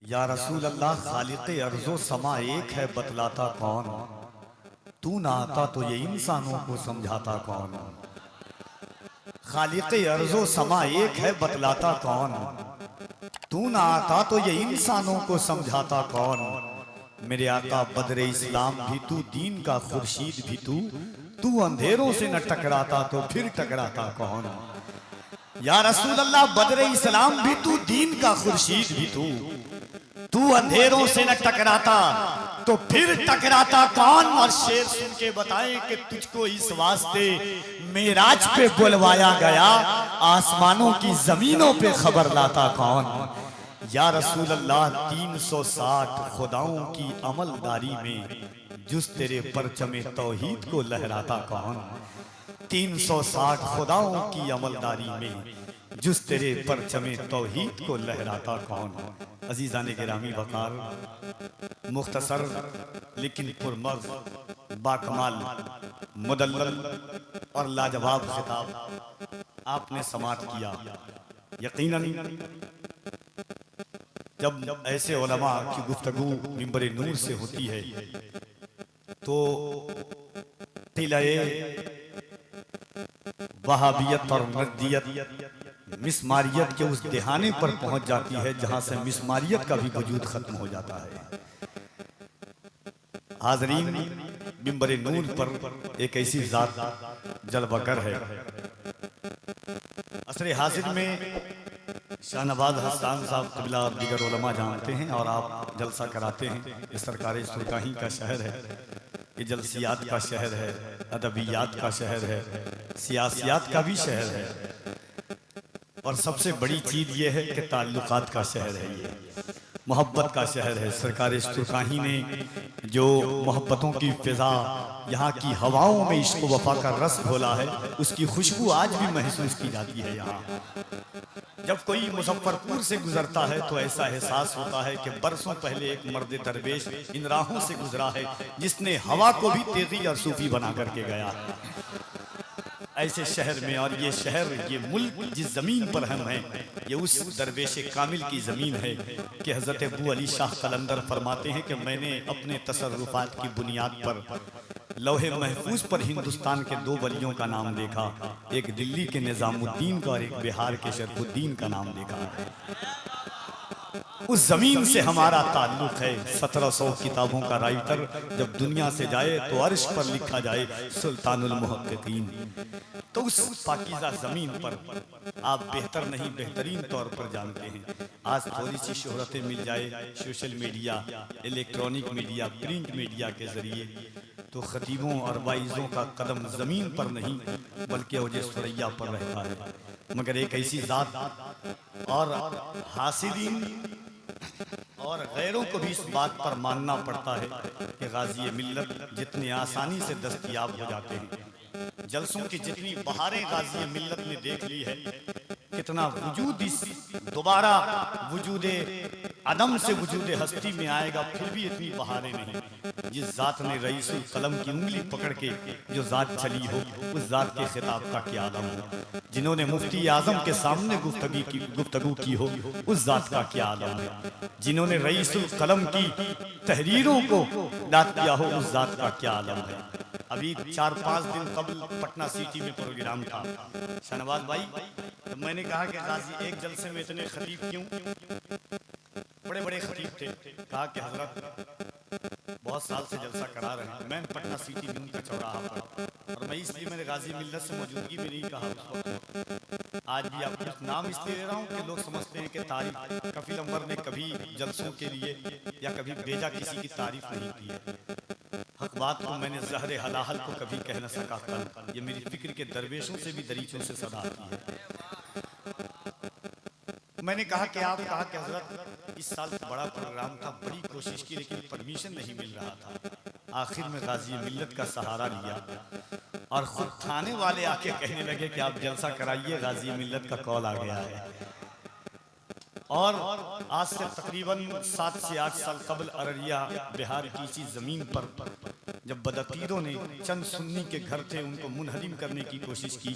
या रसूल अल्लाह, खालिक़े अर्ज़ो समा एक है, बतलाता कौन? तू ना आता तो ये इंसानों को समझाता कौन? खालिक़े अर्ज़ो समा एक है, बतलाता कौन? तू ना आता तो ये इंसानों को समझाता कौन? मेरे आका बदरे इस्लाम भी तू, दीन का खुर्शीद भी तू। तू अंधेरों से न टकराता तो फिर टकराता कौन? या रसूल अल्लाह, बदरे इस्लाम भी तू, दीन का खुर्शीद भी तू। तू अंधेरों से न टकराता तो फिर टकराता कौन? और शेर सुन के बताएं कि तुझको इस वास्ते मेराज पे बुलवाया गया, आसमानों की जमीनों पे खबर लाता कौन? या रसूल अल्लाह, 360 खुदाओं की अमलदारी में जुस तेरे परचमे तौहीद को लहराता कौन? 360 खुदाओं की अमलदारी में जुस तेरे परचमे तौहीद को लहराता कौन? अजीज़ाने गिरामी वकार, मुख्तसर लेकिन पुरमर्ज़, बाकमाल, मुदल्लल और लाजवाब खिताब आपने समाअत किया। यकीनन जब ऐसे उलमा की गुफ्तगू मिंबर नूर से होती है तो तिलाए वहाबियत और मर्दियत, मिसमारियत के उस दिहाने पर पहुंच जाती है जहां से मिसमारियत का भी वजूद खत्म हो जाता है। हाज़रीन, मिंबर नूर पर एक ऐसी ज़ात जलवागर है। असरे हाजिर में शाहनवाज हसन साहब क़िबला और दीगर उलमा जानते हैं और आप जलसा कराते हैं। ये सरकार सुरकाही का शहर है, ये जलसियात का शहर है, अदबियात का शहर है, सियासियात का भी शहर है और सबसे बड़ी चीज़ ये है कि ताल्लुकात का शहर है, ये मोहब्बत का शहर है। सरकार सुरकाही ने जो मोहब्बतों की फ़िज़ा, यहाँ की हवाओं में इश्क वफ़ा का रस घोला है, उसकी खुशबू आज भी महसूस की जाती है। यहाँ जब कोई मुजफ्फरपुर से गुजरता है तो ऐसा एहसास होता है कि बरसों पहले एक मर्द दरवेश इन राहों से गुजरा है जिसने हवा को भी तेगी और सूफी बना करके गया है। ऐसे शहर में, और ये शहर, ये मुल्क जिस ज़मीन पर हम हैं, ये उस दरवेश कामिल की ज़मीन है कि हज़रत अबू अली शाह कलंदर फरमाते हैं कि मैंने अपने तसर्रुफ़ात की बुनियाद पर लौहे महफूज पर हिंदुस्तान के 2 वलियों का नाम देखा, एक दिल्ली के निज़ामुद्दीन का और एक बिहार के शरफुद्दीन का नाम देखा। उस जमीन से हमारा ताल्लुक है। 1700 किताबों का राइटर जब दुनिया से जाए तो अर्श पर लिखा जाए सुल्तानुल मुहक्किकीन। तो उस पाकीज़ा जमीन पर आप बेहतर नहीं बेहतरीन तौर पर जानते हैं। आज थोड़ी सी शोहरतें मिल जाए social media, electronic media, print media के जरिए, तो खतीबों और वाइज़ों का कदम ज़मीन पर नहीं बल्कि औजे सुरैया पर रहता है। मगर एक ऐसी ज़ात और हासिदीन और गैरों को भी इस बात पर मानना पड़ता है कि गाज़ी मिल्लत जितनी आसानी से दस्तयाब हो जाते हैं। जलसों की जितनी बहारें गाज़ी मिल्लत ने देख ली है, कितना वजूद इस दोबारा वजूदे अदम से वजूदे हस्ती में आएगा, फिर भी इतनी बहारें नहीं। जिस ज़ात ने रईसुल कलम की उंगली पकड़ के जो ज़ात चली हो, उस ज़ात के खिताब का क्या आलम हो। जिन्होंने मुफ्ती आज़म के सामने गुफ्तगू की हो, उस ज़ात का क्या आलम है। जिन्होंने रईसुल कलम की तहरीरों को दाद दिया हो, उस ज़ात का क्या आलम है। अभी 4-5 दिन कबल पटना सिटी में प्रोग्राम था शाहनवाज भाई, तो मैंने कहा कि गाजी एक जलसे में इतने खतीब क्यों? बड़े बड़े खतीब थे। कहा कि हजरत बहुत साल से जलसा करा रहे हैं, मैं पटना सिटी में उनका चौराहा पर, और मैं इसलिए मैंने गाजी मिल्लत से मौजूदगी में नहीं कहा उस वक्त। आज भी आपको नाम इसलिए ले रहा हूँ कि लोग समझते हैं कि तारीफ कफील अंबर ने कभी जलसों के लिए या कभी बेजा किसी की तारीफ नहीं की है। हक बात को मैंने ज़हरे हलाहल को कभी कह न सका कल, ये मेरी फिक्र के दरवेशों से भी दरीचों से सदा आती है। मैंने कहा कि आप कहा कि हजरत इस साल बड़ा प्रोग्राम था, बड़ी कोशिश की लेकिन परमिशन नहीं मिल रहा था। आखिर में गाजी मिल्लत का सहारा लिया और खुद थाने वाले आके कहने लगे कि आप जलसा कराइए, गाजी मिल्लत का कॉल आ गया है। और आज से तकरीबन 7 से 8 साल कबल अररिया बिहार की इसी जमीन पर जब बदतीरों ने चंद सुन्नी के घर थे उनको मुनहदिम करने की कोशिश की,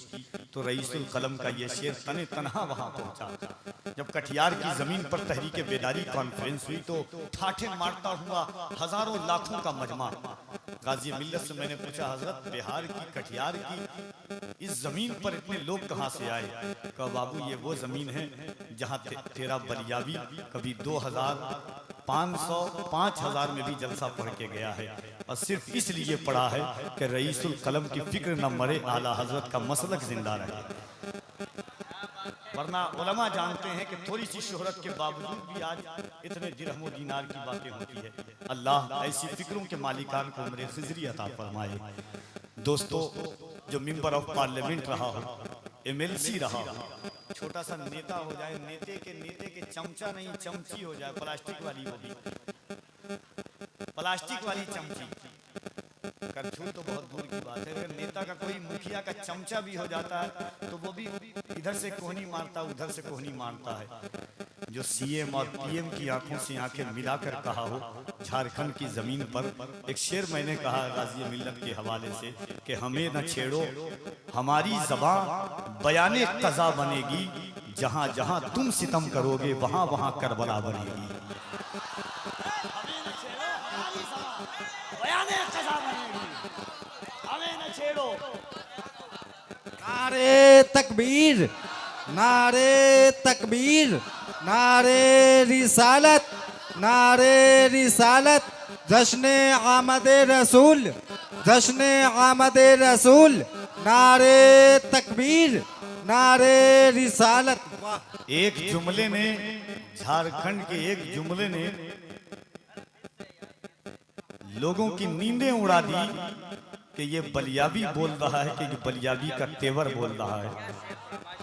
तो रईसुल कलम का ये शेर तने तनहा वहां पहुंचा। जब कटियार की जमीन पर तहरीक बेदारी कॉन्फ्रेंस हुई तो ठाठे मारता हुआ हजारों लाखों का मजमा गाजी मिल्लत से मैंने पूछा, हजरत बिहार की कटियार की इस जमीन पर इतने लोग कहां से आए? कहा बाबू ये वो जमीन है जहां तेरा बलियावी कभी 2000, 500, 5000 में भी जलसा पढ़ के गया है, और सिर्फ इसलिए पढ़ा है कि रईसुल कलम की फिक्र न मरे, आला हजरत का मसलक जिंदा रहे। वरना उलमा जानते हैं कि थोड़ी सी शोहरत के बावजूद भी आज इतने दिरहम दीनार की बातें होती है। अल्लाह ऐसी फिक्रों के मालिकान को उम्र खिजरी अता फरमाए। दोस्तों, जो मेंबर ऑफ पार्लियामेंट रहा हो, MLC रहा हो, छोटा सा नेता हो जाए, नेते के चमचा नहीं चमची हो जाए, प्लास्टिक वाली होगी, प्लास्टिक वाली चमची, करछुल तो बहुत दूर की बात है, अगर नेता का कोई मुखिया का चमचा भी हो जाता है तो वो भी इधर से कोहनी मारता, उधर से कोहनी मारता है। जो CM और PM की आंखों से आंखें मिलाकर कहा हो, झारखंड की जमीन पर एक शेर मैंने कहा गाजी मिल्लत के हवाले से कि हमें न छेड़ो, हमारी ज़बान बयाने क़ज़ा बनेगी, जहां जहां तुम सितम करोगे वहां वहां करबला बनेगी। नारे तकबीर, नारे तकबीर, नारे रिसालत, नारे रिसालत, जश्न आमद रसूल, जश्न आमद रसूल, नारे तकबीर, नारे रिसालत। एक जुमले ने, झारखंड के एक जुमले ने लोगों की नींदें उड़ा दी कि ये बलियावी बोल रहा है, कि ये बलियावी का तेवर बोल रहा है।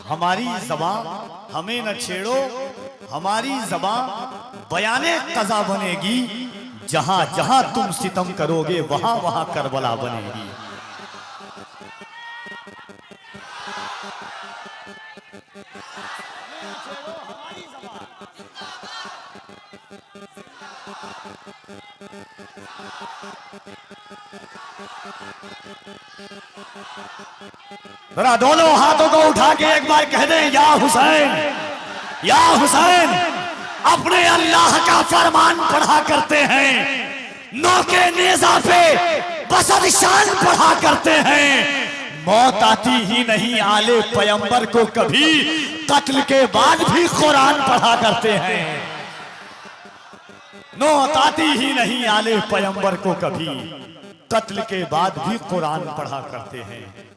हमारी ज़बान हमें न छेड़ो, हमारी ज़बान बयाने क़ज़ा बनेगी, जहां जहां तुम सितम करोगे वहां वहां करबला बनेगी। जरा दोनों हाथों को उठा के एक बार कह दें, या हुसैन, या हुसैन। अपने अल्लाह का फरमान पढ़ा करते हैं, नौके नेज़ा पे बसद शान पढ़ा करते हैं। मौत आती ही नहीं आले पैगंबर को कभी, कत्ल के बाद भी कुरान पढ़ा करते हैं। मौत आती ही नहीं आले पैगंबर को कभी, कत्ल के बाद भी कुरान पढ़ा करते हैं।